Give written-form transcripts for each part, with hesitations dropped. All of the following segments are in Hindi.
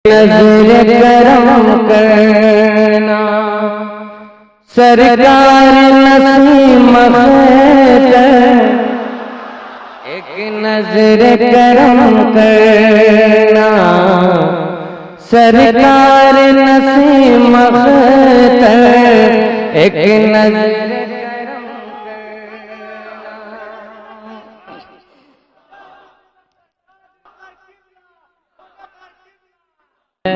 नजर करम करना सरकार नसीम एक नजर करम करना सरकार नसीम एक नजर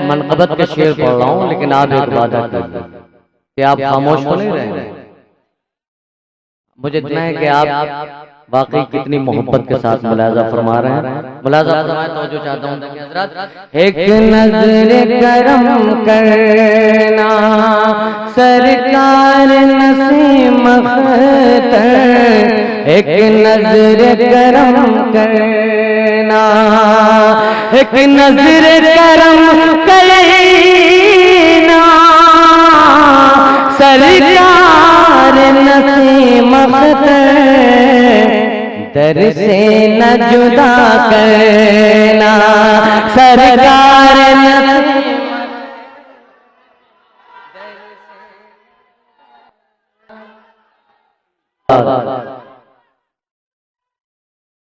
मनक़बत के शेर पढ़ रहा हूँ, लेकिन आप एक वादा कीजिए कि आप खामोश तो नहीं रहेंगे। मुझे इतना है कि आप वाकई कितनी मोहब्बत के साथ मुलाजा फरमा रहे हैं। मुलाजा फरमाए तो जो चाहता हूँ कि हज़रत एक नजर करम करना सरकार नसीम एक नजर करम करना एक नजर करम करना सरकार नसीम दर से न जुदा करना सरकार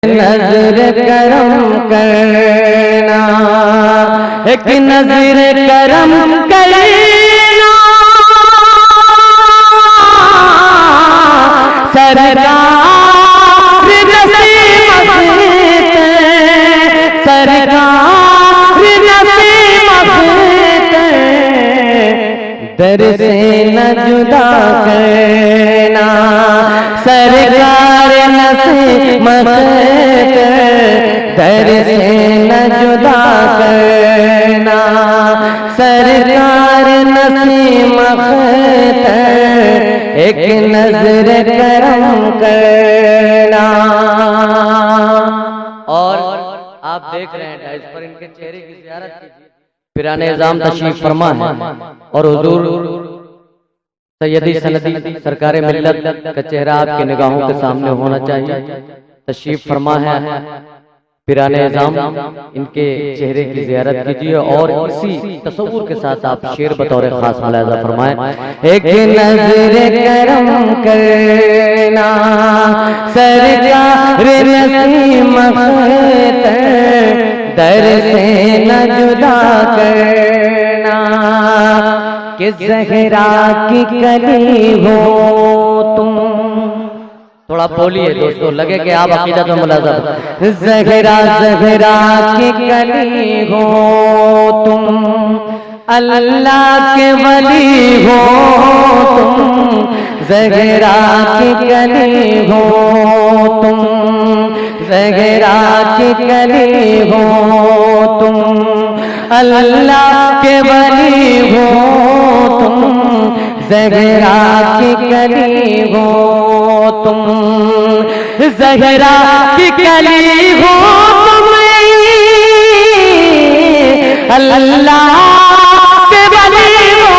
नजर करम करना एक नजर करम करना सरकार दर से न जुदा करना सरकार नसीम दर से न जुदा करना सरकार नसीम एक नजर करम करना। और आप देख रहे हैं इस पर इनके चेहरे की ज़ियारत कीजिए। पिराने निज़ाम तशरीफ फरमा है और हुजूर सैयदी सनदी सरकार मिल्लत का चेहरा आपकी निगाहों के सामने होना चाहिए। तशरीफ फरमा है पिराने निज़ाम, इनके चेहरे की ज़ियारत कीजिए और इसी तसव्वुर के साथ आप शेर बतौर खास मुलाज़ा फरमाएं। एक नजर करम करना सरकार नसीम दर से न जुदा करना कि ज़हरा की कली हो तुम। थोड़ा बोलिए दोस्तों, लगे कि आप अकीदत में मुलाज़ा। ज़हरा ज़हरा की कली हो तुम अल्लाह के वली हो तुम ज़हरा की कली हो तुम ज़हरा की कली हो तुम अल्लाह के वली हो तुम ज़हरा की कली हो तुम ज़हरा की कली हो तुम अल्लाह के वली हो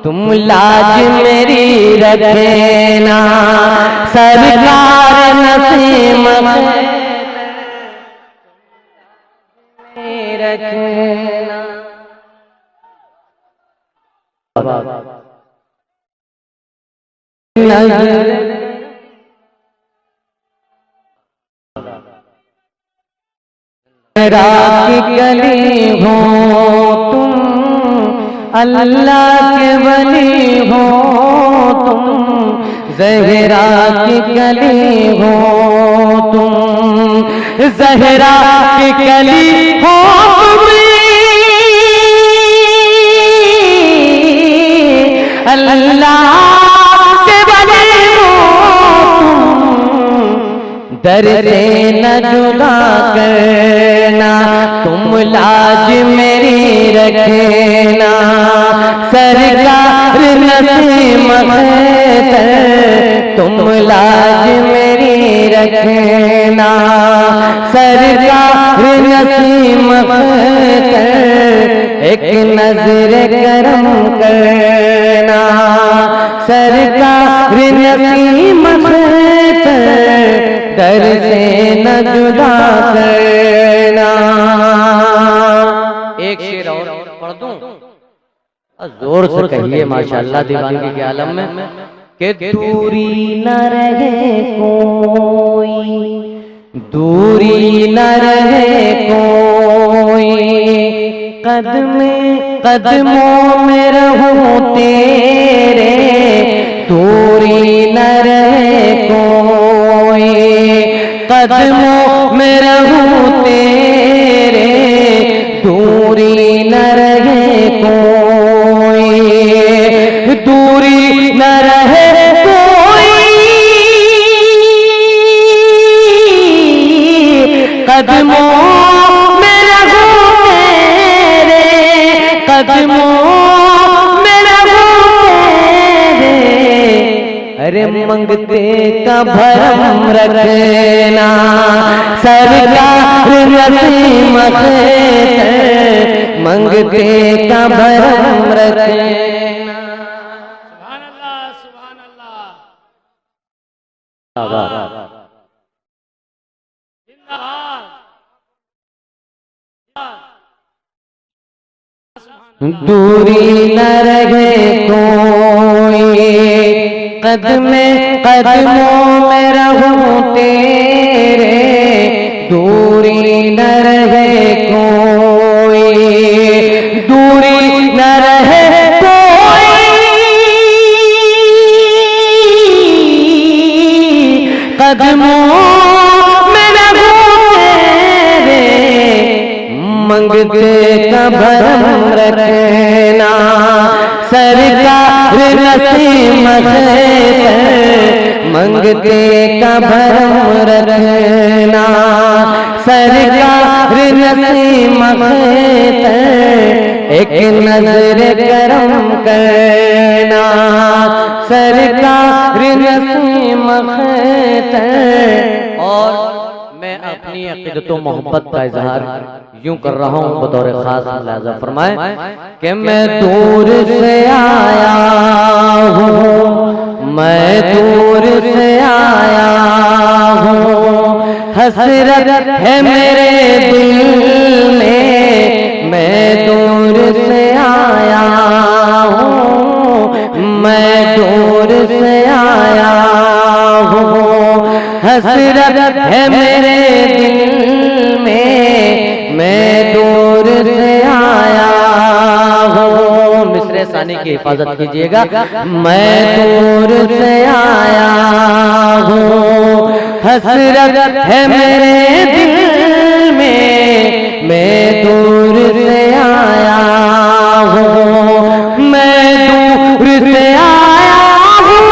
तुम लाज मेरी रखना सरकार नसीम रखना। नजर की कली हो तुम अल्लाह के वली हो तुम ज़हरा की कली हो तुम ज़हरा की कली हो अल्लाह के वली हो तुम दर से न जुदा करना तुम लाज मेरी रखना सरकार नसीम तुम लाज मेरी रखना सरकार नसीम एक नजर करम करना सरकार नसीम दर से न जुदा करना। पढ़ दूं? जोर से कहिए माशाल्लाह दीवानगी के आलम में कि दूरी न रहे कोई, दूरी न रहे कोई, कदमों में रहूं तेरे, दूरी न रहे कोई, कदमों में रहूं तेरे, दूरी न रहे कोई, दूरी न रहे कोई, कदमों में रहूं तेरे, कदमों में रहूं तेरे, अरे मंगते का भरम रखना, सरकार नसीम मंगते का भरम रखना। सुभान अल्लाह, सुभान अल्लाह, जिंदाबाद। दूरी न रहे कोई, कदमों में रहूं तेरे, दूरी न रहे कोई, दूरी न रहे कोई, कदमों में रहूं तेरे, मंगते का भरम रखना, सरकार नसीम मंगते का भरम रखना, सरकार नसीम एक नजर करम करना, सरकार नसीम। और मैं अपनी अक़ीदत व मोहब्बत का इजहार यूं कर रहा हूं बतौर खास, लिहाजा फरमाए कि मैं दूर से आया हूँ, मैं दूर से आया हूँ, हसरत है मेरे दिल में, मैं दूर से आया हूँ, मैं दूर से आया हूँ, हसरत है मेरे दिल में, मैं दूर से आया हूँ। मिसरे सानी की हिफाजत कीजिएगा। मैं दूर से आया हूँ, हसरत है मेरे दिल में, मैं दूर से आया हूँ, मैं दूर से आया हूँ,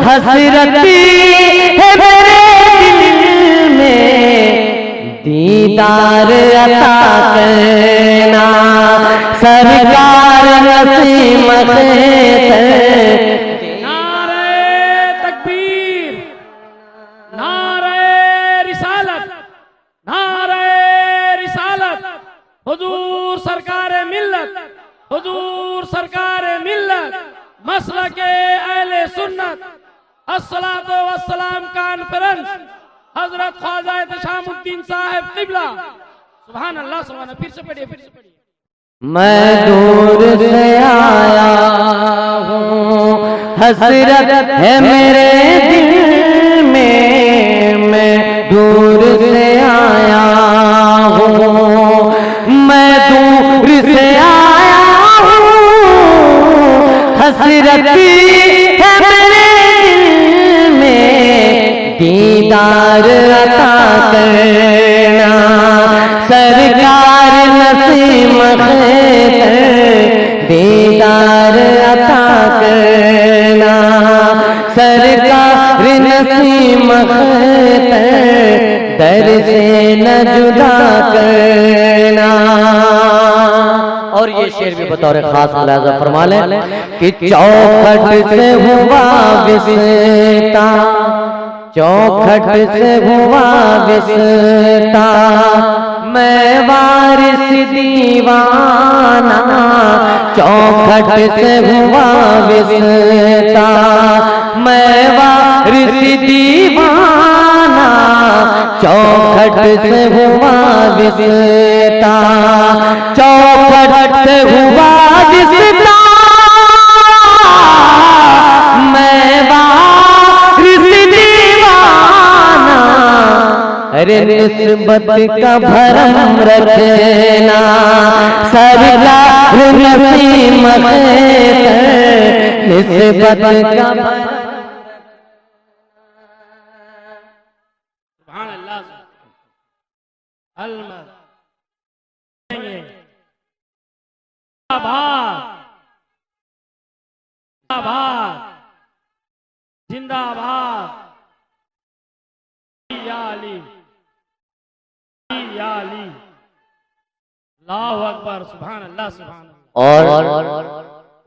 हसरत है मेरे दिल में, दीदार अता करना, सरकार नसीम नारे तकबीर, नारे रिसालत, नारे रिसालत, हुजूर सरकार मिल्लत, हुजूर सरकार मिल्लत, मसलके अहले सुन्नत, अस्सलातु वस्सलाम कॉन्फ्रेंस, हजरत ख्वाजा इत्शामुद्दीन साहब किबला। सुभान अल्लाह, सुभान अल्लाह। फिर से पढ़िए, फिर से पढ़िए। मैं दूर से आया हूँ, हसरत है मेरे दिल में, मैं दूर से आया हूँ, मैं दूर से आया हूँ, हसरत है मेरे दिल में, दीदार अता करना, सरकार नसीम दीदार अता करना, सरकार नसीम दर से न जुदा करना। और ये शेर भी बतौर खास मुलाजा फरमा लें कि चौखट से हुआ विसता, चौखट से हुआ विसता, मैं वारिस दीवाना, चौखट से हुआ विसता, मैं वारिस दीवाना, चौखट से हुआ विस्ता, चौखट से हुआ विस्ता, मैं वारिस दीवाना, अरे निस्बत का भरम रखना, सरकार नसीम निस्बत का जिंदाबाद या अली, या अली, अल्लाहु अकबर, सुभान अल्लाह, सुभान अल्लाह। और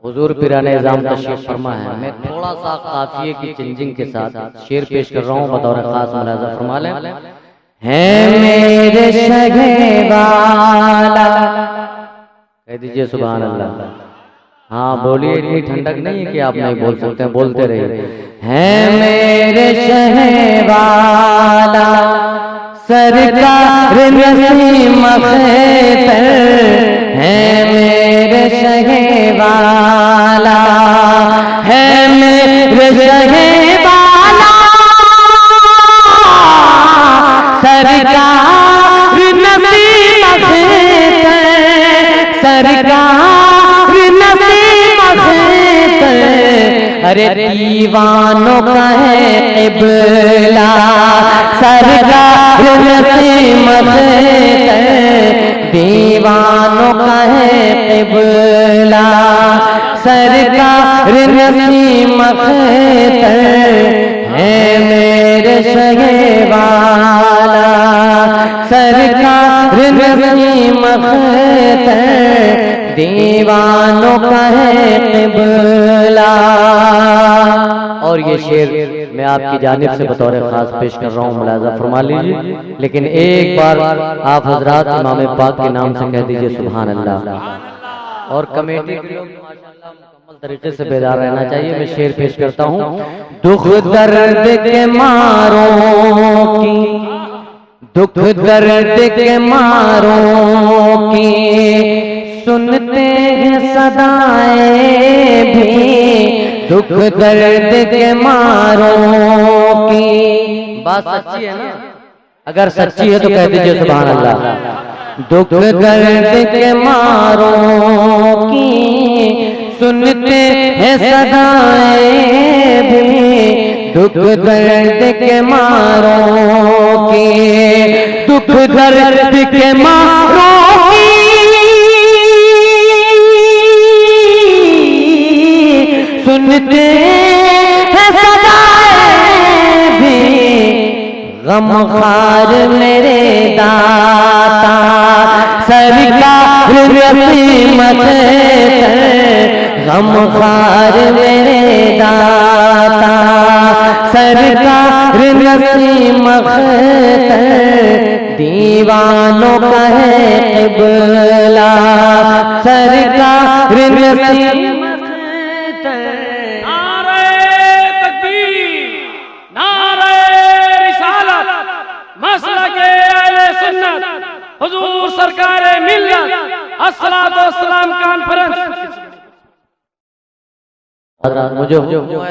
हुजूर पिराने निज़ाम तशरीफ फरमा है। मैं थोड़ा सा काफिये की चिंजिंग के साथ शेर पेश कर रहा हूँ, बतौर खास मुलाज़ा फरमा लें। है मेरे शगे वाला, कह दीजिए सुभान अल्लाह। हाँ बोलिए, इतनी ठंडक नहीं है कि आप नहीं बोल सकते, बोलते रहिए। है मेरे शहे वाला, सरकार नसीम खैतर, है मेरे शहे वाला, है मेरे शहे वाला, सरकार नसीम खैतर, सरकार नसीम खैतर, अरे दीवानों का है क़िबला, सरकार नसीम खैतर, दीवानों का है क़िबला, सरकार नसीम खैतर, है मेरे शगे वाला, सरकार नसीम खैतर, दीवानों का है क़िबला। और ये शेर मैं आपकी जानिब से बतौर खास पेश कर रहा हूँ, मुलाज़ा फरमा लीजिए। लेकिन एक बार आप हजरात इमाम पाक के नाम से कह दीजिए सुभान अल्लाह। और कमेटी के लोग माशाअल्लाह मुकम्मल तरीके से बेदार रहना चाहिए। मैं शेर पेश करता हूँ। दुख दर्द के मारों की, दुख दर्द के मारों की सुनते हैं सदाएं भी, दुख दर्द के मारों की। बात सच्ची है ना? अगर सच्ची है तो कह दीजिए सुभान अल्लाह। दुख दर्द के मारों की सुनते हैं सदाएं भी, दुख दर्द के मारों की, दुख दर्द के मारों की सुनते हैं सदाएं भी, गमखार मेरे दाता, सरकार नसीम खैतर, गमखार मेरे दाता, सरकार नसीम खैतर, दीवानों का है क़िबला, सरकार नसीम हुजूर सरकार मिल्लत अस्सलातु वस्सलाम कॉन्फ्रेंस। मुझे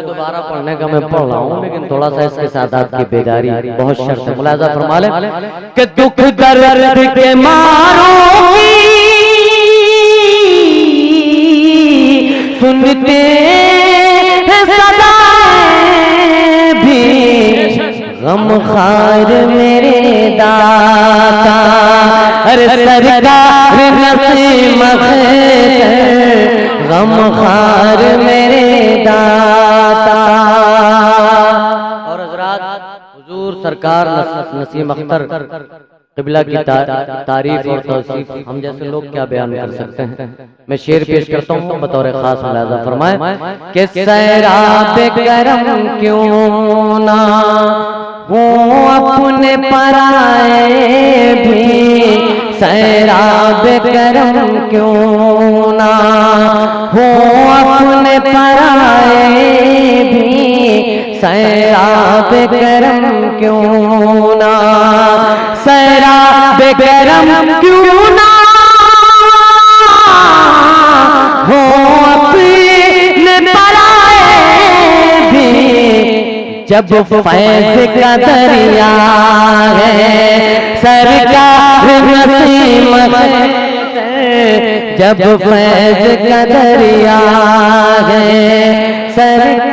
दोबारा पढ़ने का मैं पढ़ रहा हूँ, लेकिन थोड़ा सा इसके साथ आपकी बेदारी बहुत शर्त है। मुलाज़ा फरमा ले कि दुख दर्द के मारों की सुनते हैं सदाएं भी, गमखार मेरे दाता, अरे सरकार नसीम खैतर, गमखार मेरे दाता। और हजरात हुजूर सरकार नसीम अख्तर क़िबला की तारीफ और तौसीफ हम जैसे लोग क्या बयान कर सकते हैं। मैं शेर पेश करता हूँ, बतौर खास मुलाज़ा फरमाए कि सैराब करम क्यों ना हो अपने पराए भी, सैराब करम क्यों ना हो अपने पराए भी, सैराब करम क्यों ना शराबे करम क्यों ना हो अपने पराए भी, जब फैज़ का दरिया है सरकार नसीम है, जब फैज़ का दरिया है सरकार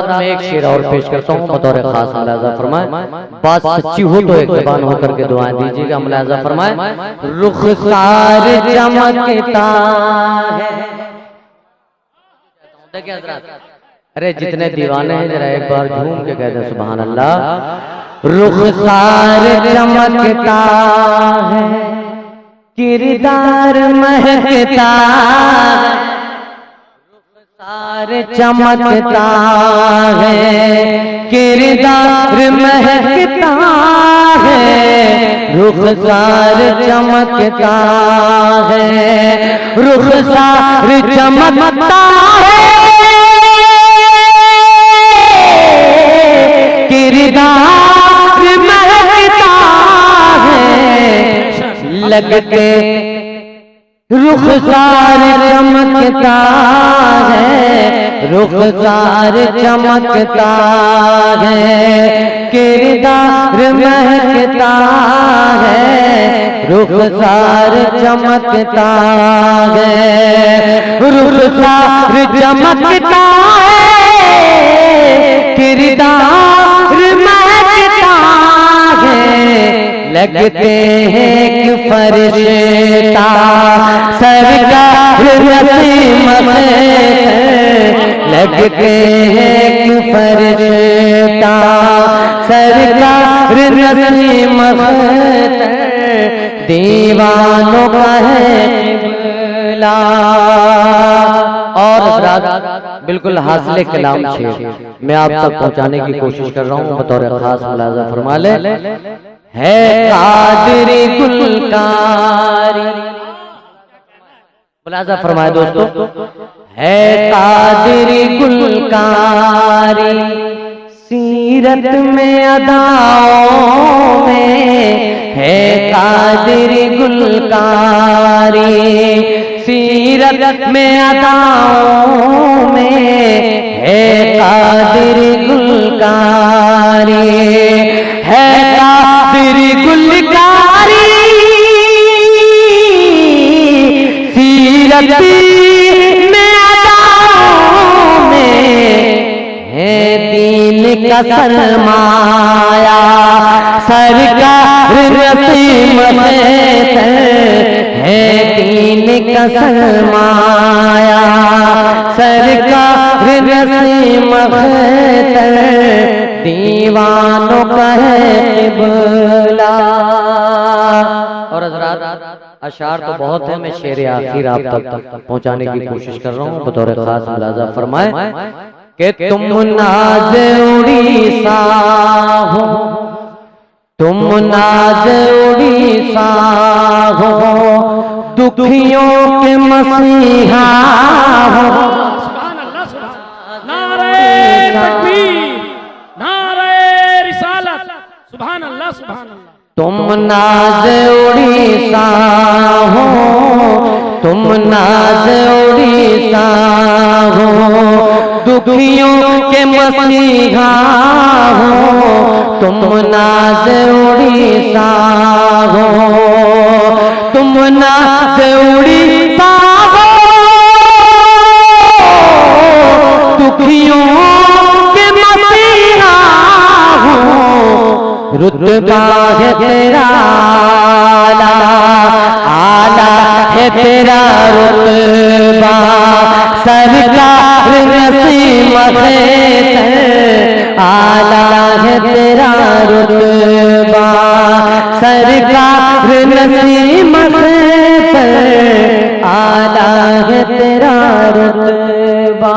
में एक शेर और पेश करता हूँ बतौर खास। मुलाजा फरमाए, बात सच्ची हो तो एक ज़बान होकर के दुआएं दीजिएगा। मुलाजा फरमाए, रुखसार चमकता है। देखिए हज़रात, अरे जितने दीवाने हैं जरा एक बार झूम के कह दें सुभान अल्लाह। रुखसार चमकता है, किरदार महकता है, रुखसार चमकता है, किरदार महकता है, रुखसार चमकता है, रुखसार चमकता है, किरदार महकता है, लगते रुखसार चमकता है, रुखसार चमकता है, किरदार महकता है, रुखसार चमकता है, रुखसार चमकता है, किरदार महकता है, लगते हैं कि फरिश्ता सरकार नसीम है, लगते हैं कि फरिश्ता सरकार नसीम है, दीवानों का है क़िबला। और हज़रात बिल्कुल हासिल कलाम शेर मैं आप तक पहुंचाने की कोशिश कर रहा हूँ बतौर खास। मुलाजा फरमा ले, है कादिरी गुलकारी। मुलाजा फरमाए दोस्तों, है कादिरी गुलकारी, सीरत में अदाओं में है कादिरी गुलकारी, सीरत में अदाओं में है कादिरी गुलकारी, है कादिरी गुलकारी, सीरत में अदाओं में है दीन का सरमाया सरकार नसीम है, दीन का सरमाया सरकार नसीम है, दीवानों का है क़िबला। और हज़रात अशार तो बहुत है, मैं शेर आखिर आप तक पहुंचाने की कोशिश कर रहा हूँ बतौर खास। मुलाजा फरमाए कि तुम नाज़ उड़ीसा हो, तुम नाज़ उड़ीसा हो, दुखियों के मसीहा हो। सुभान अल्लाह, सुभान नारे तकबीर, नारे रिसालत, सुभान अल्लाह, सुभान अल्लाह। तुम नाज़ उड़ीसा हो, तुम नाज़ उड़ीसा हो, दुखियों के मसीहा हो, तुम नाज़ उड़ीसा हो, तुम नाज़ उड़ीसा हो, दुखियों के मसीहा हो, रुतबा है तेरा आला, आला है तेरा रुतबा सरकार नसीम है, आला है तेरा रुतबा सरकार नसीम है, आला है तेरा रुतबा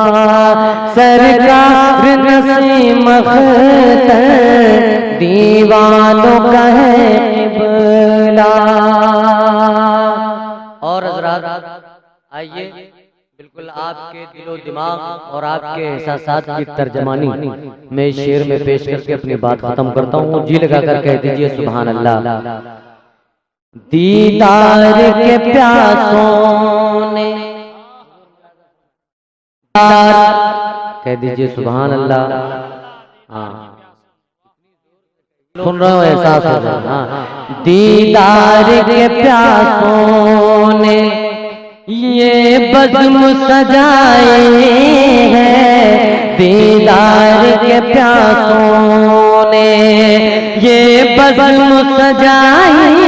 सरकार नसीम है, दीवानों का है क़िबला। और हज़रात आइए बिल्कुल आपके दिलो दिमाग और आपके एहसासात की तर्जमानी मैं इस शेर में पेश करके अपनी बात खत्म करता हूँ। जी लगा कर कह दीजिए सुभान अल्लाह। दीदार के प्यासों ने कह दीजिए सुभान अल्लाह। हाँ सुन रहे हो, एहसास हो रहा है। हाँ दीदार के प्यासों ने ये बज़्म सजाए हैं, दीदार के प्यासों ने ये बज़्म सजाए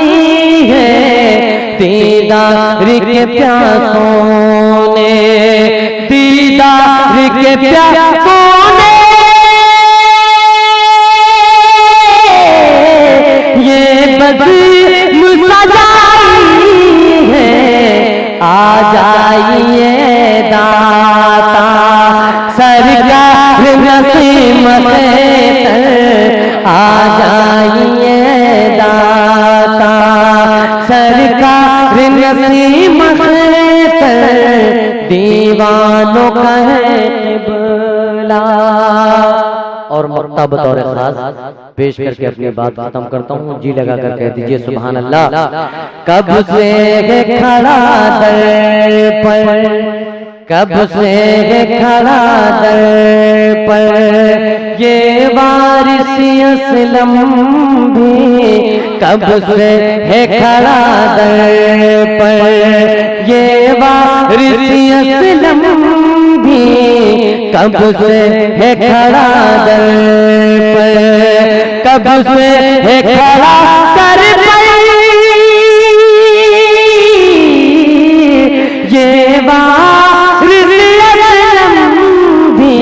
हैं, दीदार के प्यासों ने, दीदार के प्यासों ने ये बज़्म सजाई है। आ जाइए दाता सरकार नसीमत तर, आ जाइए दाता सरकार नसीमत तर, दीवानों का है क़िबला। और मक्ता बतौर खास पेश करके अपनी बात खत्म करता हूँ। जी लगा कर कह दीजिए सुभान अल्लाह। कब से है खड़ा दर पर, कब से है खड़ा दर पर ये वारिस असलम भी, कब से है खड़ा दर पर ये वारिस असलम भी, कब से है खड़ा दर पर, कब से है खड़ा दर पर ये वारिस असलम भी,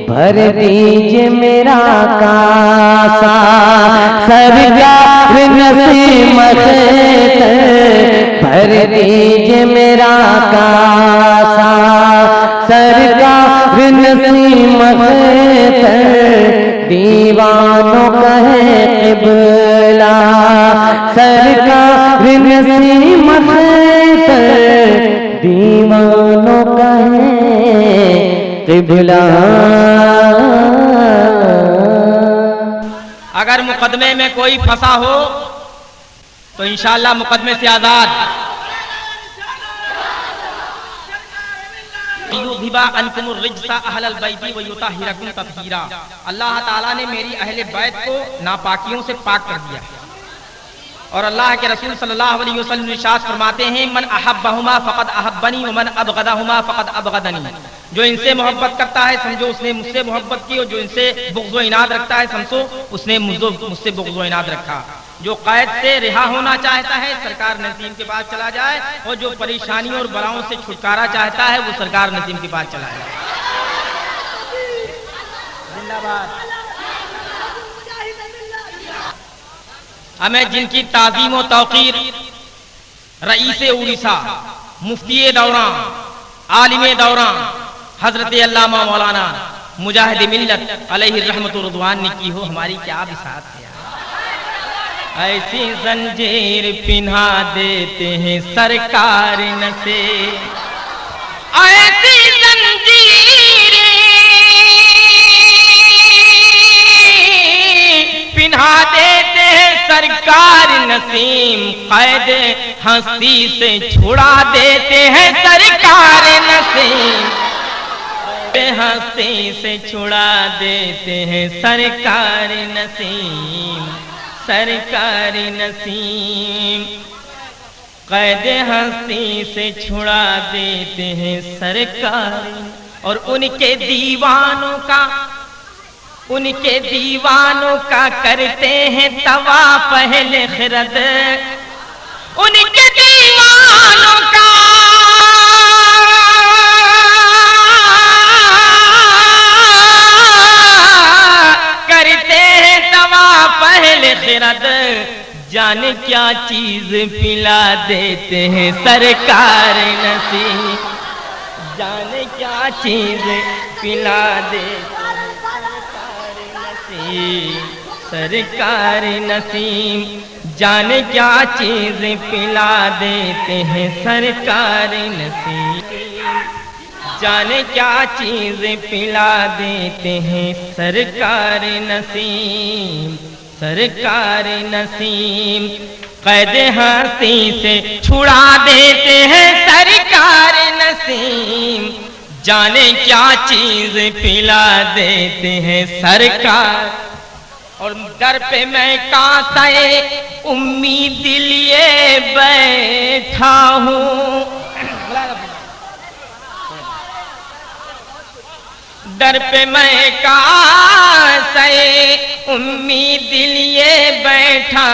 भर दीजिए मेरा कासा सरकार नसीमत तर, भर दीजिए मेरा कासा सरकार नसीमत तर, दीवानों का है क़िबला सरकार नसीमत तर, दीवानों का है क़िबला। अगर मुकदमे में कोई फंसा हो तो इंशाअल्लाह मुकदमे से आजाद। अल्लाह ताला ने मेरी अहले बैत को नापाकियों से पाक कर दिया। और अल्लाह के रसूल सल्लल्लाहु अलैहि वसल्लम इरशाद फरमाते हैं, मन अहब्बहुमा फ़क़द अहब्बनी व मन अबग़दहुमा फ़क़द अबग़दनी। जो इनसे मोहब्बत करता है समझो उसने मुझसे मोहब्बत की, और जो इनसे बुग़्ज़ व इनाद रखता है समझो उसने मुझसे बुग़्ज़ व इनाद रखा। जो कैद से रिहा होना चाहता है सरकार नसीम के पास चला जाए, और जो परेशानी और बलाओं से छुटकारा चाहता है वो सरकार नसीम के पास चला जाए। जिंदाबाद। हमें जिनकी ताज़ीम व तौक़ीर रईसे उड़ीसा, मुफ्ती दौरान, आलिम दौरान हजरत अल्लामा मौलाना मुजाहिद मिल्लत अलैहि रहमतुर रिज़वान ने की हो, हमारी क्या बिसात है। ऐसी जंजीर पिन्हा देते हैं सरकार नसे, ऐसी जंजीर पिन्हा देते हैं सरकार नसीम, कैद हंसी से छुड़ा देते हैं सरकार नसीम, हंसी से छुड़ा देते हैं सरकार नसीम, सरकार नसीम, कैद हंसी से छुड़ा देते हैं सरकार। और उनके दीवानों का करते हैं तवा पहले खिरद, उनके दीवानों का करते हैं तवा पहले खिरद, जाने क्या चीज पिला देते हैं सरकार नसीम, जाने क्या चीज पिला देते हैं सरकार नसीम, सरकार नसीम, जाने क्या चीज पिला देते हैं सरकार नसीम। जाने क्या चीज पिला देते हैं सरकार नसीम, सरकार नसीम। कैद हस्ती से छुड़ा देते हैं सरकार नसीम, जाने क्या चीज पिला देते हैं सरकार। और दर पे मैं कांसे उम्मीद लिए बैठा हूँ, दर पे मैं कांसे उम्मीद लिए बैठा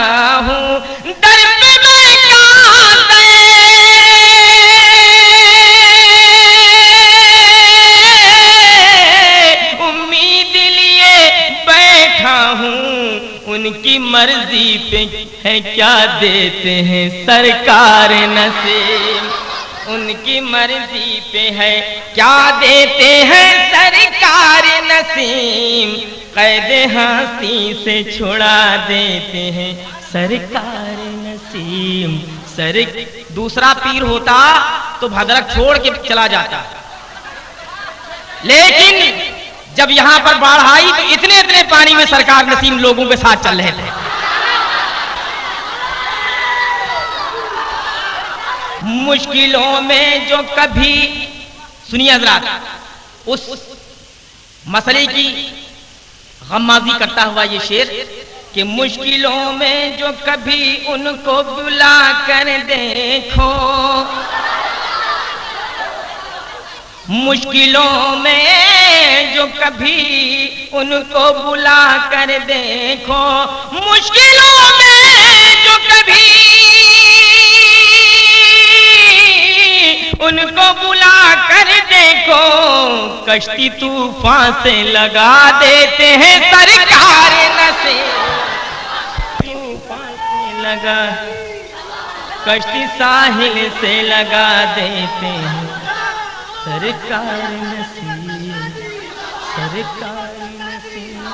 हूँ, दर पे मैं कांसे उम्मीद लिए बैठा हूँ। उनकी मर्जी पे है क्या देते हैं सरकार नसीम, उनकी मर्जी पे है क्या देते हैं सरकार नसीम। कैद हस्ती से छुड़ा देते हैं सरकार नसीम। दूसरा पीर होता तो भद्रक छोड़ के चला जाता, लेकिन जब यहां पर बाढ़ आई तो इतने इतने पानी में सरकार नसीम लोगों के साथ चल रहे थे। मुश्किलों में जो कभी, सुनिए हजरात, उस मसले की गम्माजी करता हुआ ये शेर कि मुश्किलों में जो कभी उनको बुला कर देखो, मुश्किलों में जो कभी उनको बुला कर देखो, मुश्किलों में जो कभी उनको बुला कर देखो, कश्ती तूफान से लगा देते हैं सरकार नसीम, तूफान से लगा, कश्ती साहिल से लगा देते हैं सरकार नसीम, सरकार नसीम।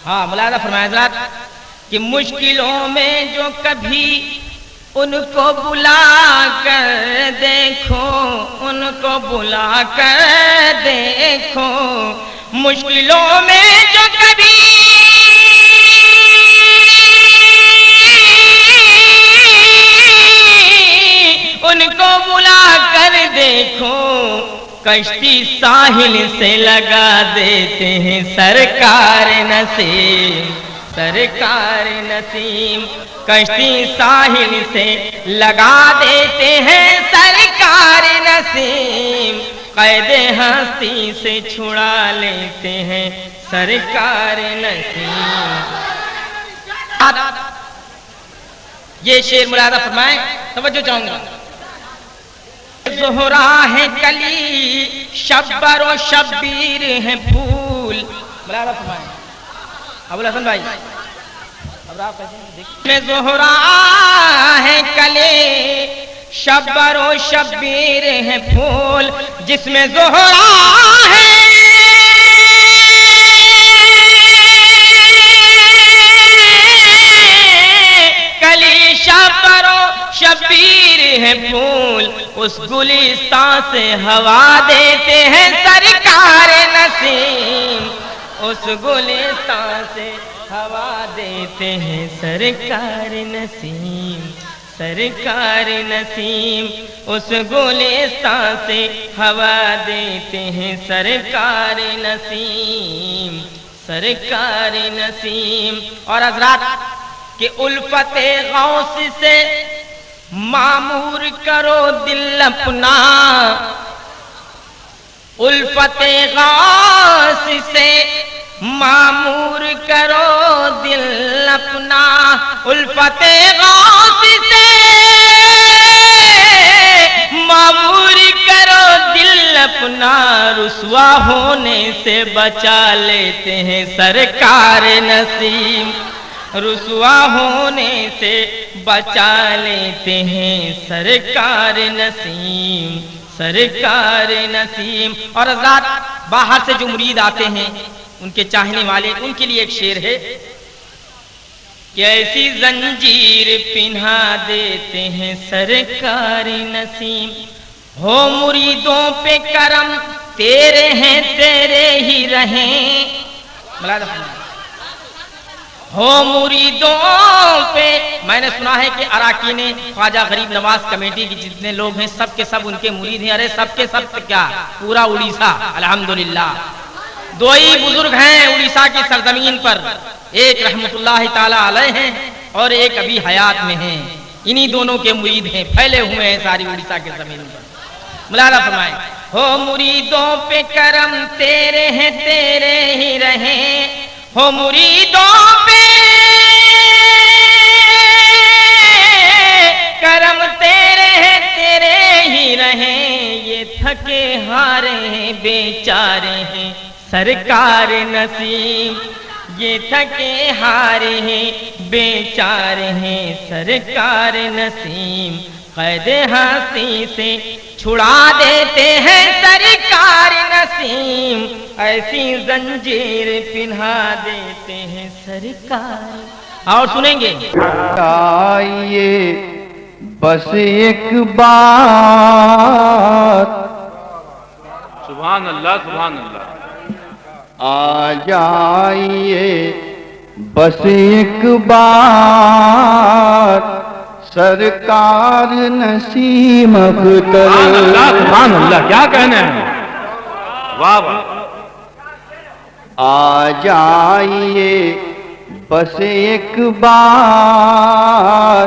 हाँ, मुलाहिजा फरमाया कि मुश्किलों में जो कभी उनको बुला कर देखो, उनको बुला कर देखो, मुश्किलों में जो कभी उनको बुला कर देखो, कश्ती साहिल से लगा देते हैं सरकार नसीम, सरकार नसीम। कश्ती साहिल से लगा देते हैं सरकार नसीम, कैद हस्ती से छुड़ा लेते हैं सरकार नसीम। ये शेर मुलाहिजा फरमाए, तवज्जो चाहूंगा। ज़ोहरा है कली, शब्बर और शब्बीर है फूल। मुलाहिजा फरमाए अबुल हसन भाई, अब आप कैसे ज़ोहरा है कली, शब्बर और शब्बीर है फूल, जिसमें ज़ोहरा है कली, शब्बर और शब्बीर है फूल, उस गुलिस्तान से हवा देते हैं सरकार नसीम, उस गुलिस्तान से हवा देते हैं सरकार नसीम, सरकार नसीम। उस गुलिस्तान से हवा देते हैं सरकार नसीम, सरकार नसीम। और हज़रात कि उल्फते गौस से मामूर करो दिल अपना, उल्फते गौस से मामूर करो दिल अपना, उल्फते गौस से मामूर करो दिल अपना, रुसवा होने से बचा लेते हैं सरकार नसीम, रुसवा होने से बचा लेते हैं सरकार नसीम, सरकार नसीम। और हज़रात बाहर से जो मुरीद आते हैं, उनके चाहने वाले, उनके लिए एक शेर है कैसी जंजीर पिन्हा देते हैं सरकार नसीम, हो मुरीदों पे करम तेरे हैं तेरे ही रहें, हो मुरीदों पे। मैंने सुना है कि अराकीन ख्वाजा गरीब नवाज कमेटी के जितने लोग हैं सब के सब उनके मुरीद हैं। अरे सब के सब क्या, पूरा उड़ीसा अल्हम्दुलिल्लाह। दो ही बुजुर्ग हैं उड़ीसा की सरजमीन पर, एक रहमतुल्लाह ताला अलैह हैं और एक अभी हयात में हैं। इन्हीं दोनों के मुरीद हैं, फैले हुए हैं सारी उड़ीसा के जमीन पर। मुलाजा फरमाए, हो मुरीदों पे करम तेरे हैं तेरे ही रहें, हो मुरीदों पे करम तेरे हैं तेरे ही रहें, ये थके हारे हैं बेचारे हैं सरकार नसीम, ये थके हारे हैं बेचारे हैं सरकार नसीम, कैद हंसी से छुड़ा देते हैं सरकार नसीम, ऐसी जंजीर पिन्हा देते हैं सरकार। और सुनेंगे, आइए बस एक बात, सुभान अल्लाह सुभान अल्लाह। आ जाइए बस एक बार सरकार नसीम अख्तर। सुभान अल्लाह सुभान अल्लाह, क्या कहने हैं, वाह वाह। आ जाइए बस एक बार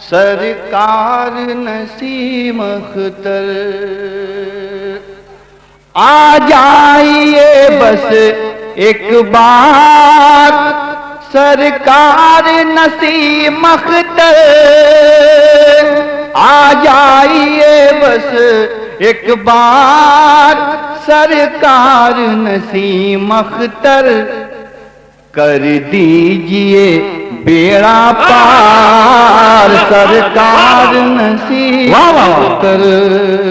सरकार नसीम अख्तर। आ जाइए बस एक बार सरकार नसीम अख्तर। आ जाइए बस एक बार सरकार नसीम अख्तर। कर दीजिए बेड़ा पार सरकार नसीम अख्तर।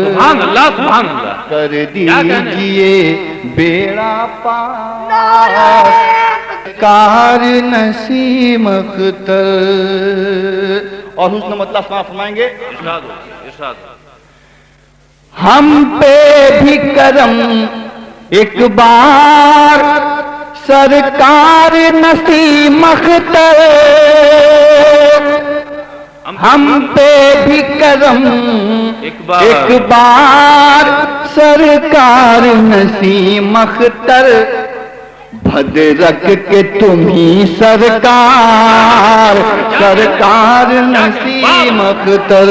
सुभान अल्लाह सुभान अल्लाह, कर दीजिए बेड़ा पार सरकार नसीम अख्तर। और हुस्न मतलब फरमाएंगे, इरशाद हो इरशाद हो। हम पे भी करम एक बार सरकार नसीम अख्तर। हम पे भी करम एक बार सरकार नसीम अख्तर। भद्रक के तुम ही सरकार सरकार नसीम अख्तर।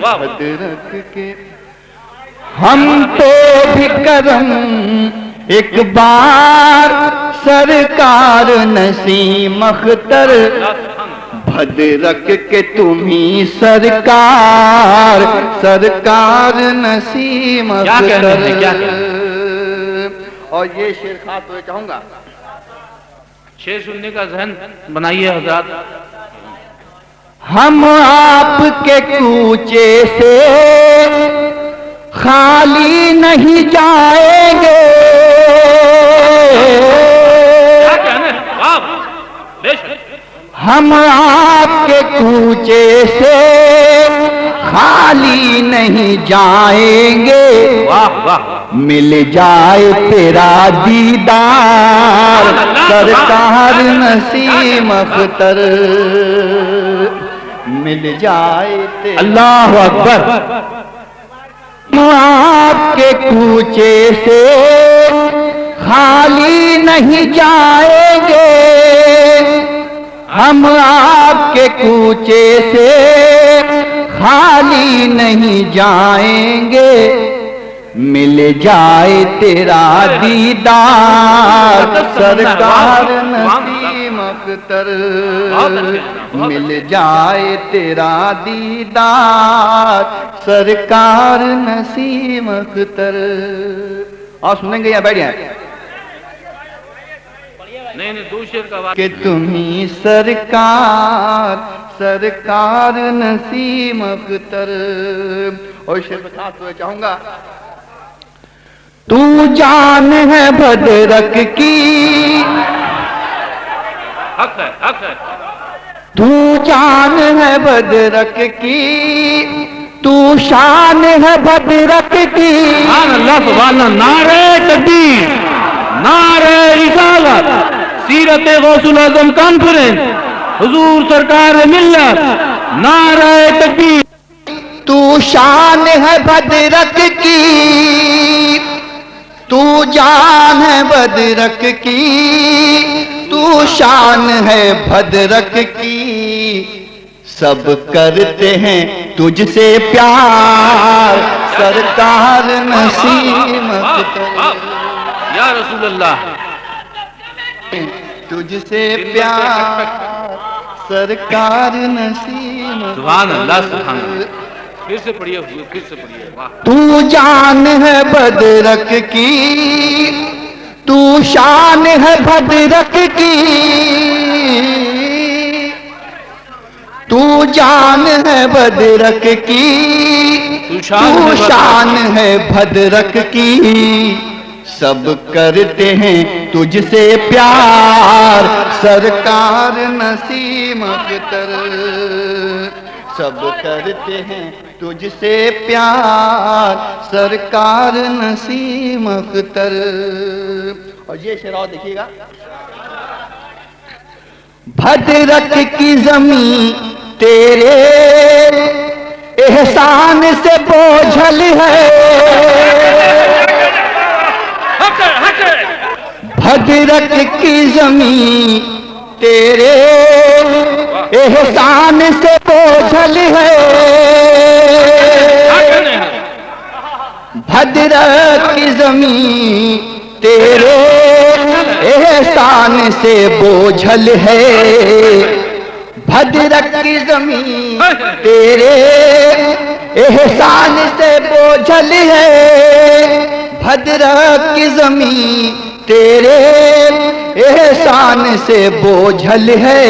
भद्रक के हम पे भी करम एक बार सरकार नसीम अख्तर। भद्रक के तुम ही सरकार सरकार नसीम अख्तर। और ये शेर खास तो चाहूंगा, शेर सुनने का जहन बनाइए हज़रात। हम आपके कूचे से खाली नहीं जाएंगे। क्या कहने, वाह बेशक। हम आपके कूचे से खाली नहीं जाएंगे। वाह वाह। मिल जाए तेरा दीदार सरकार नसीम अख्तर। मिल जाए अल्लाह अकबर। आपके कूचे से खाली नहीं जाएंगे। हम आपके कूचे से खाली नहीं जाएंगे। मिल जाए तेरा दीदार सरकार नसीम अख्तर। मिल जाए तेरा दीदार सरकार नसीम अख्तर। और सुनेंगे या बैठ जाए? नहीं नहीं, दो शेर का वाक़ कि तुम ही सरकार सरकार नसीम अख्तर। और शेर बता तो चाहूंगा, तू जान है भद्रक की हक है, हक है। तू जान है बदरक की, तू शान है बदरक की। सुभान अल्लाह, सुभान अल्लाह। नारे तकबीर, नारे रिसालत, सीरत गौसुल आजम कॉन्फ्रेंस, हुजूर सरकार मिल्लत, नारे तकबीर। तू शान है बदरक की, तू जान है बदरक की, तू शान है भद्रक की। सब करते हैं तुझसे प्यार, सरकार नसीमत या रसूल अल्लाह, तुझसे प्यार, सरकार नसीमत। सुभान अल्लाह, सुभान अल्लाह। फिर से पढ़िए हुजूर, फिर से पढ़िए। वाह। तू जान है बदरक की, तू शान है भद्रक की। तू जान है बदरक की, तू शान है भद्रक की। सब करते हैं तुझसे प्यार, सरकार नसीम अख्तर। सब करते हैं तुझसे प्यार, सरकार नसीम अख्तर। और ये शेर देखिएगा। भद्रक की जमीन तेरे एहसान से बोझल है। भद्रक की जमीन तेरे एहसान से बोझल है। भद्रक की जमीन तेरे एहसान से बोझल है। भद्रक की जमीन तेरे एहसान से बोझल है। भद्रक की जमीन तेरे एहसान से बोझल है।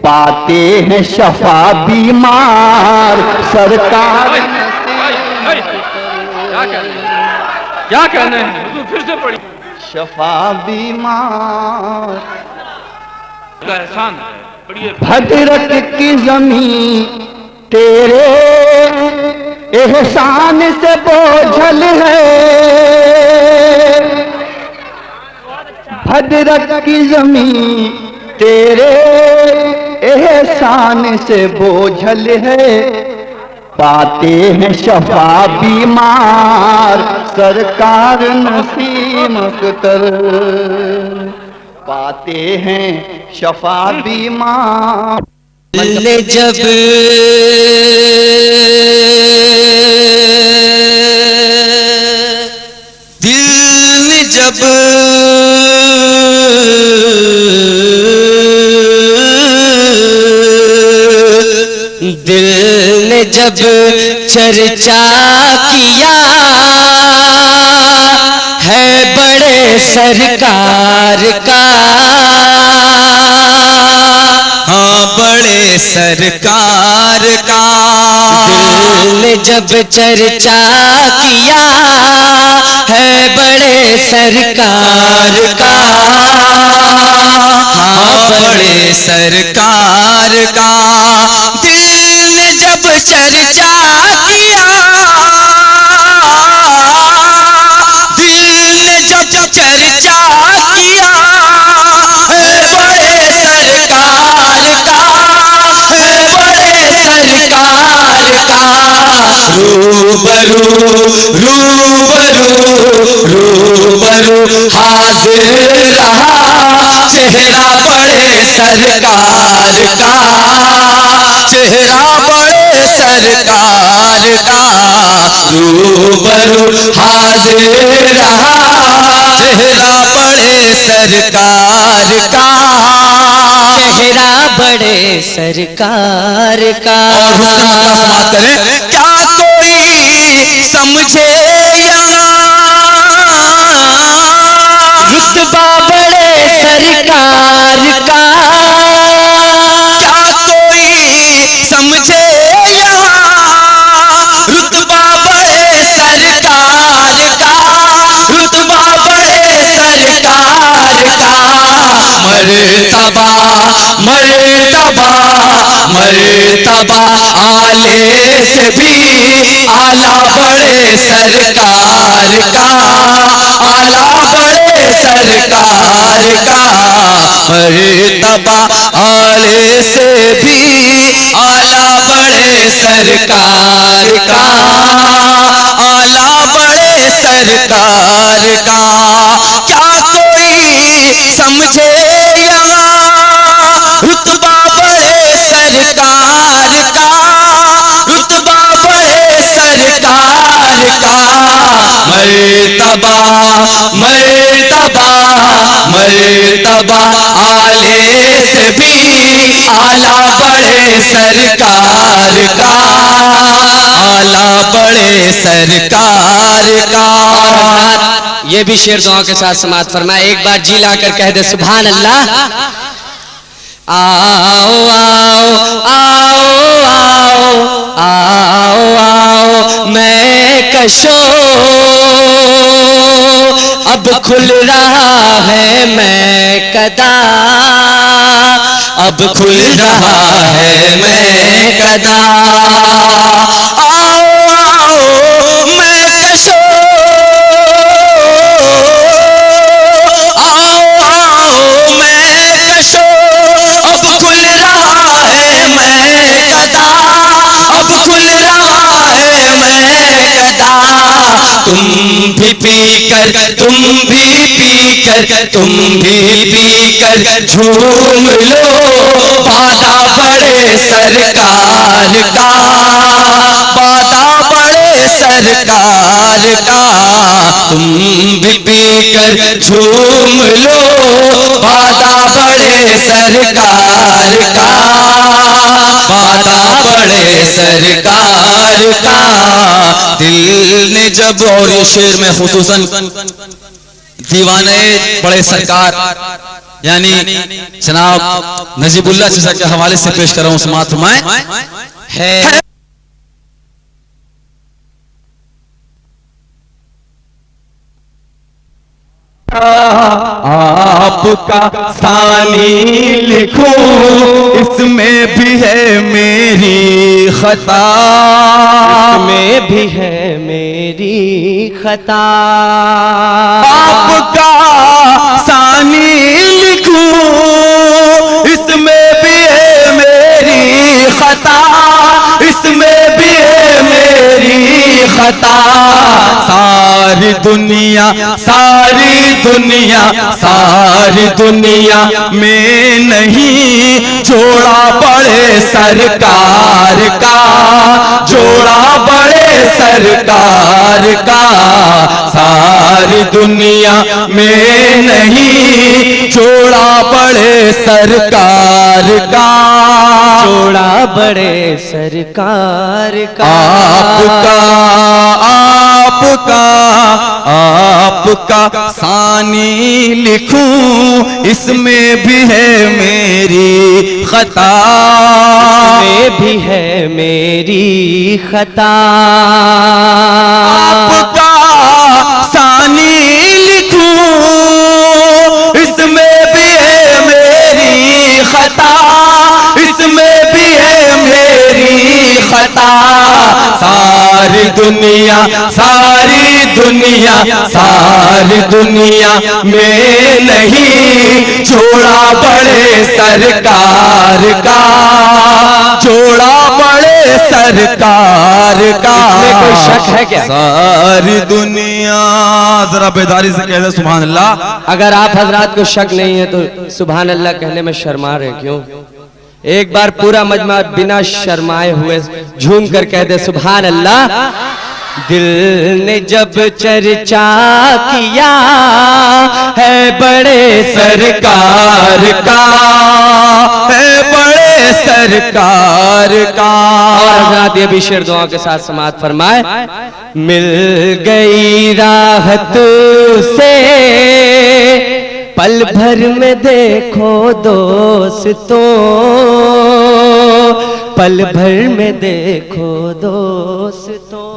पाते हैं शफा बीमार, सरकार क्या कहने हैं हुजूर, फिर से पढ़िए। शफा बीमार का एहसान है, पढ़िए। भद्रक की जमीन तेरे एहसान से बोझल है। भद्रक की जमीन तेरे एहसान से बोझल है। पाते हैं शफा बीमार, सरकार नसीम अख्तर। पाते हैं शफा बीमार। जब दिल में जब दिल ने जब चर्चा किया है बड़े सरकार का, हाँ बड़े सरकार का। दिल ने जब चर्चा किया है बड़े सरकार का, हाँ बड़े सरकार का। दिल ने जब चर्चा किया, दिल ने जब चर्चा किया है बड़े सरकार का, है बड़े सरकार का। रूबरू रूबरू रूबरू हाजिर रहा चेहरा बड़े सरकार का, चेहरा बड़े सरकार का। रूबरू हाजिर रहा चेहरा बड़े सरकार का, चेहरा बड़े सरकार का। और हुस्न समात करें। क्या कोई समझे या रुतबा बड़े सरकार का, क्या कोई समझे या रुतबा बड़े सरकार का, रुतबा बड़े सरकार का। मर्तबा मर्तबा मर्तबा आले से भी आला बड़े सरकार का, आला बड़े सरकार का। मर्तबा आले से भी आला बड़े सरकार का, आला बड़े सरकार का। क्या कोई समझे यहाँ रुतबा बड़े सरकार का, रुतबा बड़े सरकार का। मर्तबा मर्तबा मर्तबा आले से भी आला बड़े सरकार का, आला बड़े सरकार का। ये भी शेर दुआ के साथ समाप्त फरमाए। एक बार जी लाकर कह दे सुभान अल्लाह। आओ आओ आओ आओ आओ आओ मैं कशो, अब खुल रहा है मैं कदा, अब खुल रहा है मैं कदा। आओ आओ मैं कशो, आओ आओ मैं कशो, अब खुल रहा है मैं कदा, अब खुल रहा है मैं कदा। तुम भी पी कर, तुम भी पी कर, तुम भी पी कर झूम लो बादा बड़े सरकार का, बादा बड़े सरकार का। तुम भी पी कर झूम लो बादा बड़े सरकार का, बादा बड़े सरकार का। दिल ने जब, और ये शेर में खुसूसन दीवाने बड़े सरकार यानी जनाब नजीबुल्लाह चिश्ती के हवाले से पेश कर रहा हूं, समाअत फरमाएं। है आपका सानी लिखूं, इसमें भी है मेरी खता, में भी है मेरी खता। आपका सानी लिखूं, इसमें भी है मेरी खता, इसमें भी है मेरी खता। सारी दुनिया, सारी दुनिया, सारी दुनिया में नहीं जोड़ा बड़े सरकार का, जोड़ा बड़े सरकार का। सारी दुनिया में नहीं जोड़ा बड़े सरकार का, जोड़ा बड़े सरकार का। आपका आपका आपका सानी लिखूं, इसमें भी है मेरी खता, में भी है मेरी खता। आपका सानी लिखूं, इसमें भी है मेरी खता, इसमें भी है मेरी खता। सारी दुनिया, सारी दुनिया, सारी दुनिया में नहीं जोड़ा बड़े सरकार का, जोड़ा बड़े सरकार का। इसमें कोई शक है क्या? सारी दुनिया, जरा बेदारी से कह दे सुभान अल्लाह। अगर आप हजरात को शक नहीं है तो सुभान अल्लाह कहने में शर्मा रहे क्यों? एक बार पूरा मजमा बिना शर्माए हुए झूम कर कह दे सुभान अल्लाह। दिल ने जब चर्चा किया है बड़े सरकार का, है बड़े सरकार का। और हजरात ये भी शेर दुआ के साथ समाअत फरमाए। मिल गई राहत से पल भर में देखो दोस्तों, पल भर में देखो दोस्तों।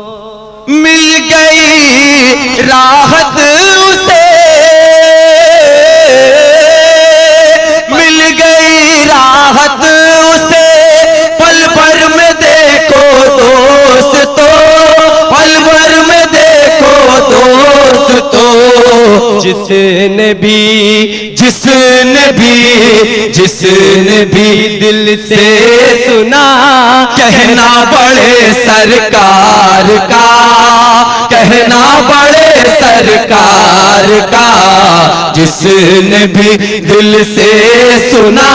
मिल गई राहत उसे, मिल गई राहत जिसने भी दिल से सुना, कहना बड़े सरकार का, कहना बड़े सरकार का। जिसने भी दिल से सुना,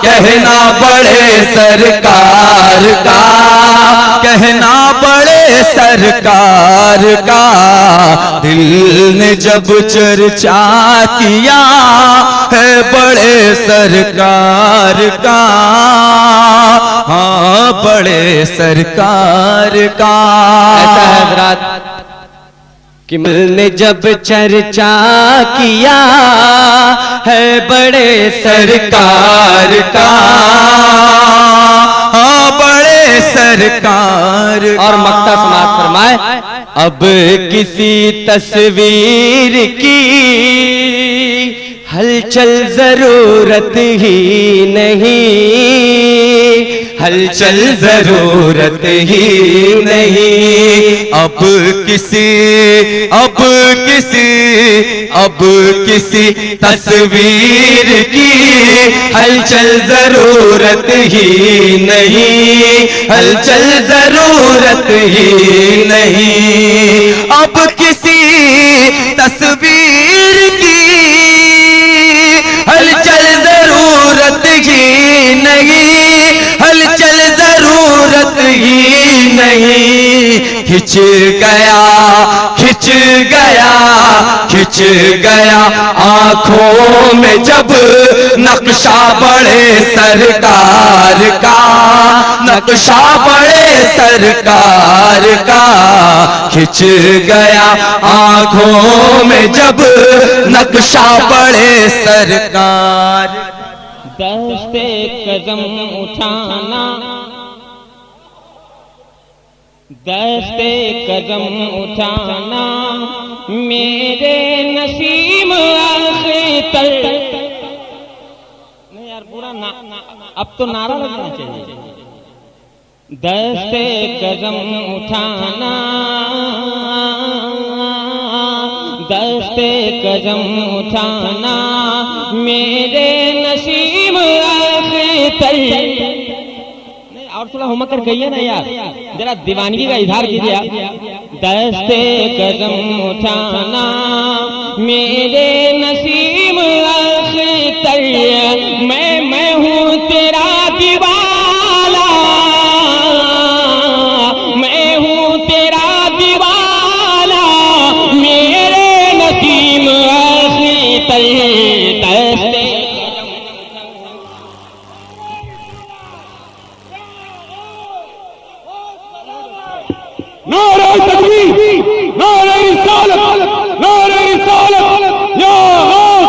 कहना बड़े सरकार का, कहना बड़े सरकार का। दिल ने जब चर्चा किया है बड़े सरकार का, हाँ बड़े सरकार का। ऐसा है हजरात कि ने जब चर्चा किया है बड़े सरकार का, हाँ बड़े सरकार का। और मक्ता समाज फरमाए, अब किसी तस्वीर की हलचल जरूरत ही नहीं, हलचल जरूरत ही नहीं। अब किसी तस्वीर की हलचल जरूरत ही नहीं, हलचल जरूरत ही नहीं। अब किसी तस्वीर की हलचल जरूरत ही नहीं, हलचल जरूरत ही नहीं। खिंच गया, खिंच गया, खिंच गया आंखों में जब नक्शा बड़े सरकार का, नक्शा बड़े सरकार का। खिंच गया आंखों में जब नक्शा बड़े सरकार। दस्ते कदम उठाना, दस्ते कदम उठाना मेरे नसीब आखिर। नहीं यार पूरा ना, अब तो नारा लगना चाहिए। दस्ते कदम उठाना, दस्ते कदम उठाना मेरे नसीब आखिर। और थोड़ा हुमा कर कहिए ना यार, जरा दीवानगी का इजहार कीजिए आप। दस्ते कदम उठाना मेरे नसीब आखिर। मैं हूँ तेरा दीवाना, मैं हूँ तेरा दीवाना मेरे नसीब आखिर। दस्ते नारे तकबीर, नारे रिसालत, नारे रिसालत, या गौस,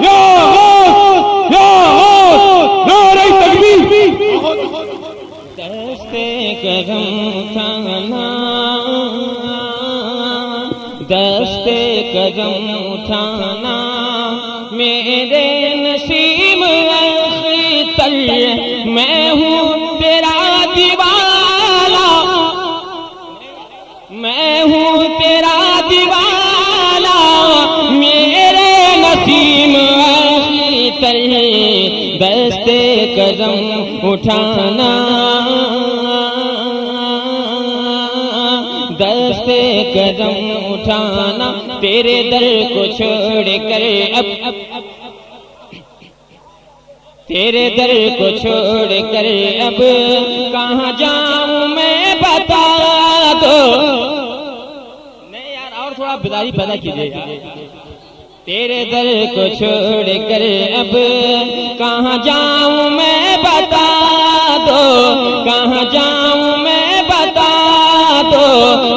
या गौस, या गौस, नारे तकबीर। दस्ते कदम उठाना, दस्ते कदम उठाना मेरे नसीब आखिर। मैं हूँ तेरा दीवाना, मैं हूँ तेरा दीवाना मेरे नसीब आखिर। दस्ते कदम उठाना, दस्ते कदम उठाना तेरे दर को छोड़ कर अब, तेरे दर को छोड़ कर अब कहाँ जाऊं मैं बता दो। नहीं यार और थोड़ा बेदारी पैदा कीजिएगा। तेरे दर को छोड़ कर अब कहाँ जाऊं मैं बता दो, कहाँ जाऊं मैं बता दो।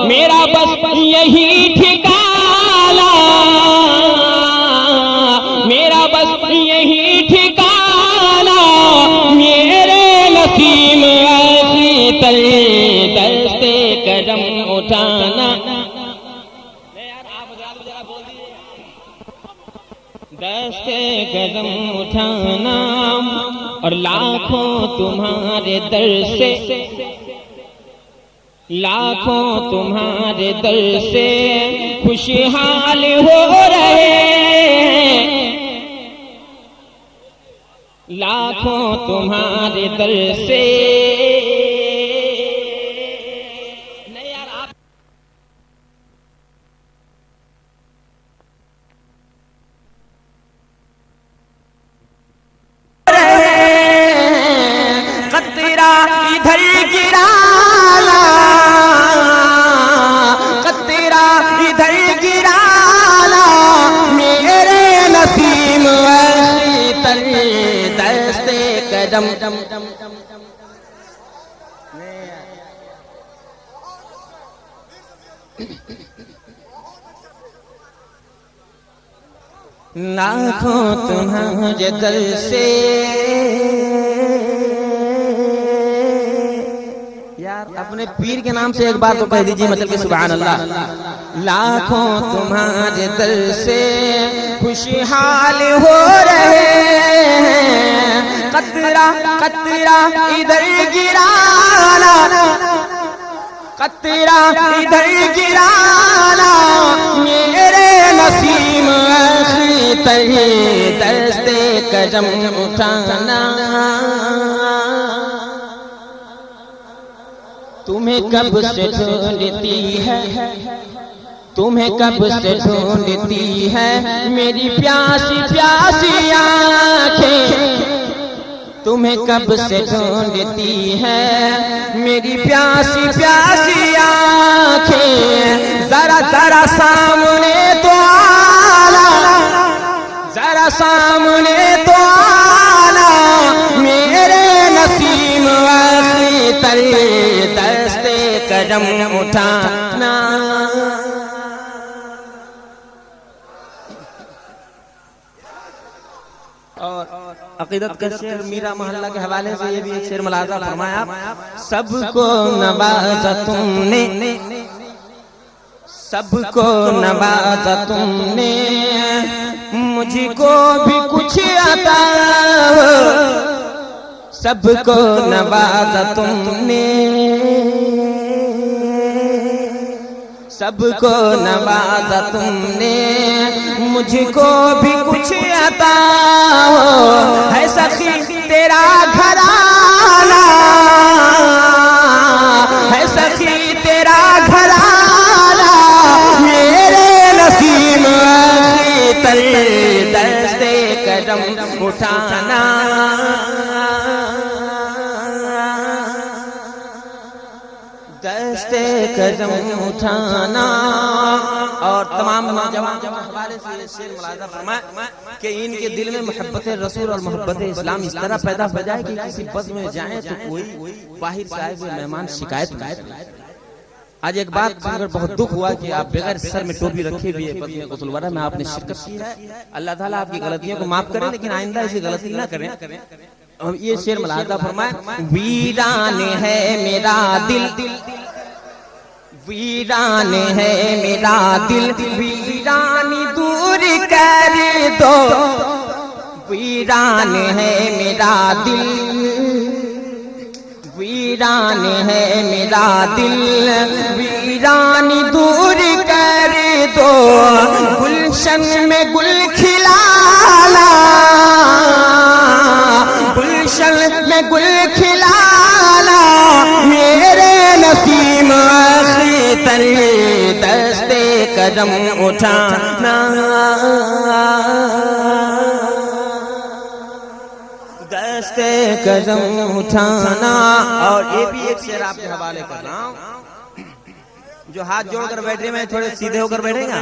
मेरा बस यही ठिकाना, मेरा बस यही ठिकाना मेरे नसीब आखिर। दस्ते कदम उठाना, दस्ते कदम उठाना और लाखों तुम्हारे दर से, लाखों तुम्हारे दर से खुशहाल हो रहे हैं, लाखों तुम्हारे दर से। नहीं यार आप कतरा इधर गिराना, कतरा इधर गिराना, मेरे नसीम तले दस्ते कदम। लाखों तुम्हारे दर से। यार अपने पीर के नाम से एक बार तो कह दीजिए, मतलब कि सुभान अल्लाह। लाखों तुम्हारे दर से खुशहाल हो रहे हैं, कतरा कतरा इधर गिराना, कतरा इधर गिराना, मेरे नसीम तले दस्ते कदम उठाना। तुम्हें कब से ढूंढती है, तुम्हें कब से ढूंढती है मेरी प्यासी प्यासी आँखें, तुम्हें कब से ढूंढती है मेरी प्यासी प्यासी आँखें। जरा जरा सामने तो आना, जरा सामने तो आना, मेरे नसीम तले दस्ते कदम उठाना। और अकीदत का शेर मीरा मोहल्ला के हवाले से ये भी एक शेर मुलाजा फरमाया। सबको नवाजा तुमने, सबको नवाजा तुमने, मुझको भी कुछ आता हो। सबको नवाजा तुमने, सबको नवाजा तुमने, मुझको भी कुछ आता हो। है सखी तेरा घराना, है सखी तेरा घराना, मेरे नसीम तले दस्ते कदम उठाना। दस्ते कदम उठाना। और तमाम नौजवान हवाले से ये शेर मुलाजा फरमाए कि इनके दिल में मोहब्बत रसूल और मोहब्बत इस्लाम इस तरह पैदा हो जाए कि किसी बस में जाए तो कोई बाहर से आए हुए मेहमान शिकायत करे। आज एक बात सुनकर बहुत दुख हुआ कि आप बगैर सर में टोपी रखे हुए बस में गुसलवारा में आपने शिरकत की है। अल्लाह ताला आपकी गलतियों को माफ करे, लेकिन आइंदा ऐसी गलती ना करें। ये शेर मुलाजा फरमाए। वीरान है मेरा दिल, वीरान है मेरा दिल, वीरानी दूर कर दो। वीरान है मेरा दिल, वीरान है मेरा दिल, वीरानी दूर कर दो। गुलशन में गुल खिलाना, गुलशन में गुल खिलाना, मेरे नसीम तले दस्ते कदम उठाना। दस्ते कदम उठाना। और ये भी एक शेर आपके हवाले कर रहा हूं। जो हाथ जोड़कर बैठे में थोड़े सीधे होकर बैठेगा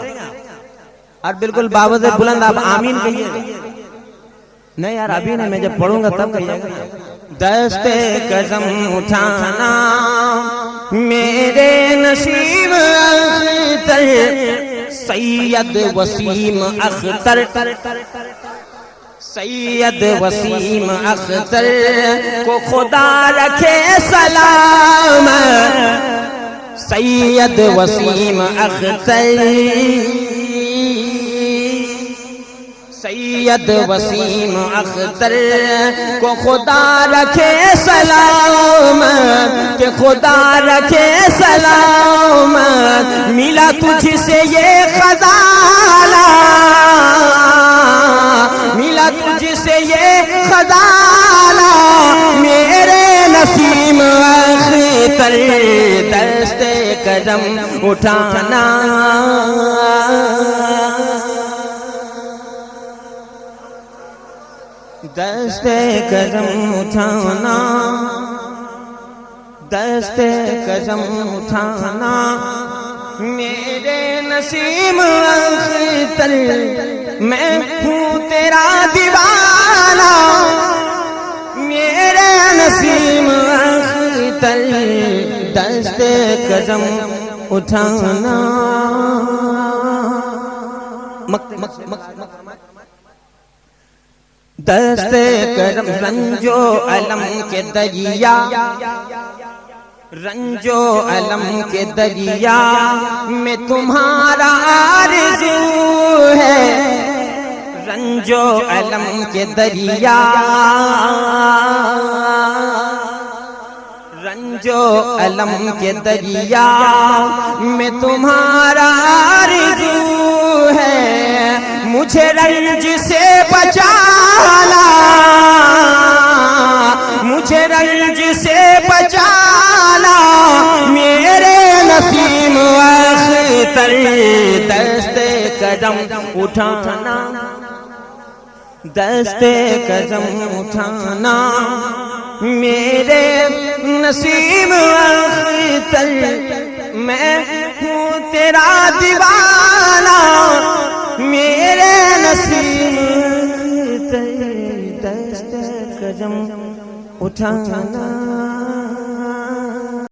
और बिल्कुल बाबा से बुलंद आप आमीन कहिए। नहीं यार अभी नहीं, मैं जब पढ़ूंगा तब कहिएगा। दस्ते कदम उठाना, मेरे नसीब अख्तर, सैयद वसीम अख्तर, सैयद वसीम अख्तर को खुदा रखे सलाम। सैयद वसीम अख्तर, सैयद वसीम अख्तर को खुदा रखे सलामत, के खुदा रखे सलामत। मिला तुझसे ये खजाना, मिला तुझसे ये खजाना, मेरे नसीम अख्तर। दस्ते कदम उठाना, दस्ते कदम उठाना, दस्ते कदम उठाना, मेरे नसीम अख्तर। मैं हूँ तेरा दीवाना, मेरे नसीम अख्तर। दस्ते कदम उठाना, दस्ते करम। रंजो अलम के दरिया, रंजो अलम के दरिया में तुम्हारा आरज़ू है। रंजो अलम के दरिया, रंजो अलम के दरिया में तुम्हारा आरज़ू है। मुझे रंज से बचाना, मुझे रंज से बचाना, मेरे नसीम अख्तर। दस्ते कदम उठाना, दस्ते कदम उठाना, मेरे नसीम अख्तर। मैं हूँ तेरा दीवाना, मेरे नसीम अख्तर। दस्ते कदम उठाना।